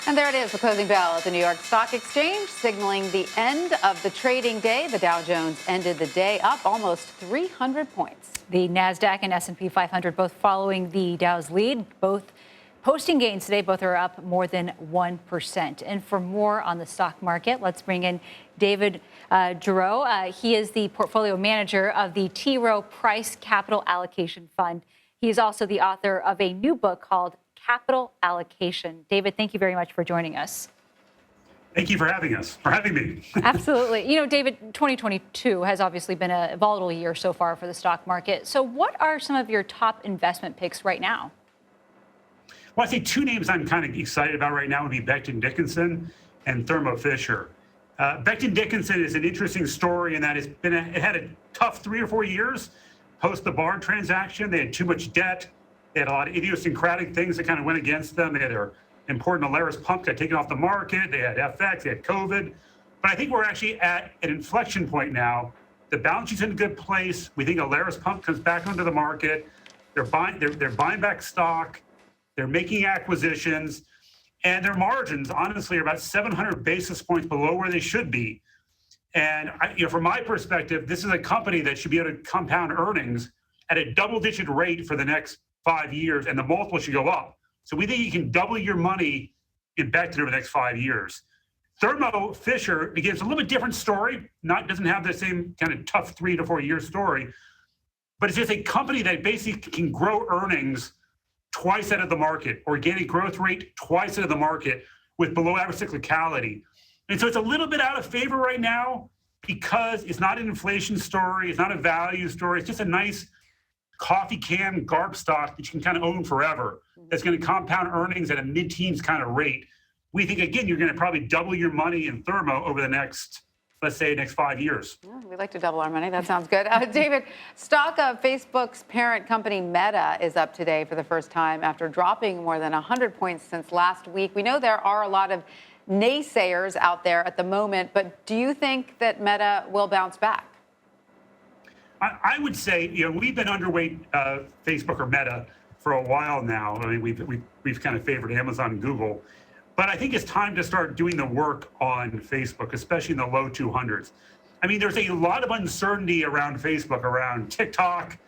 And there it is, the closing bell at the New York Stock Exchange, signaling the end of the trading day. The Dow Jones ended the day up almost 300 points. The NASDAQ and S&P 500 both following the Dow's lead, both posting gains today. Both are up more than 1%. And for more on the stock market, let's bring in David Giroux. He is the portfolio manager of the T. Rowe Price Capital Allocation Fund. He is also the author of a new book called Capital Allocation. David, thank you very much for joining us. Thank you for having me. Absolutely. You know, David, 2022 has obviously been a volatile year so far for the stock market. So what are some of your top investment picks right now? Well, I say two names I'm kind of excited about right now would be Becton Dickinson and Thermo Fisher. Becton Dickinson is an interesting story in that it had a tough 3 or 4 years post the Bard transaction. They had too much debt. They had a lot of idiosyncratic things that kind of went against them. They had their important Alaris pump got taken off the market. They had FX, they had COVID. But I think we're actually at an inflection point now. The balance sheet's in a good place. We think Alaris pump comes back onto the market. They're buying back stock. They're making acquisitions. And their margins, honestly, are about 700 basis points below where they should be. And from my perspective, this is a company that should be able to compound earnings at a double-digit rate for the next 5 years, and the multiple should go up. So we think you can double your money in Becton over the next 5 years. Thermo Fisher, again, it's a little bit different story. Doesn't have the same kind of tough 3 to 4 year story, but it's just a company that basically can grow earnings twice out of the market, organic growth rate twice out of the market with below average cyclicality. And so it's a little bit out of favor right now because it's not an inflation story, it's not a value story, it's just a nice coffee can GARP stock that you can kind of own forever. That's going to compound earnings at a mid-teens kind of rate. We think, again, you're going to probably double your money in Thermo over the next, let's say, next 5 years. Yeah, we'd like to double our money. That sounds good. David, stock of Facebook's parent company Meta is up today for the first time after dropping more than 100 points since last week. We know there are a lot of naysayers out there at the moment, but do you think that Meta will bounce back? I would say, we've been underweight Facebook or Meta for a while now. I mean, we've kind of favored Amazon and Google, but I think it's time to start doing the work on Facebook, especially in the low 200s. I mean, there's a lot of uncertainty around Facebook, around TikTok,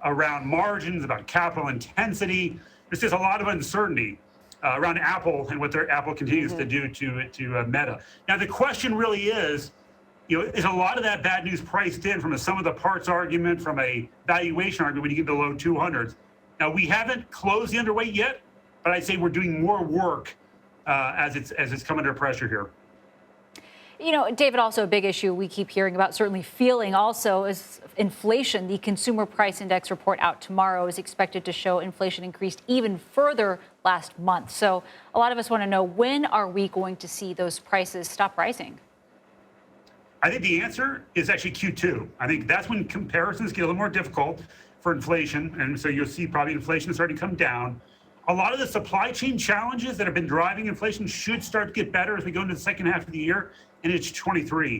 around margins, about capital intensity. There's just a lot of uncertainty around Apple and what Apple continues to do to Meta. Now, the question really is a lot of that bad news priced in from a sum of the parts argument, from a valuation argument when you get to the low 200s? Now, we haven't closed the underweight yet, but I'd say we're doing more work as it's come under pressure here. David, also a big issue we keep hearing about, certainly feeling also, is inflation. The Consumer Price Index report out tomorrow is expected to show inflation increased even further last month. So a lot of us want to know, when are we going to see those prices stop rising? I think the answer is actually Q2. I think that's when comparisons get a little more difficult for inflation. And so you'll see probably inflation starting to come down. A lot of the supply chain challenges that have been driving inflation should start to get better as we go into the second half of the year and into 23.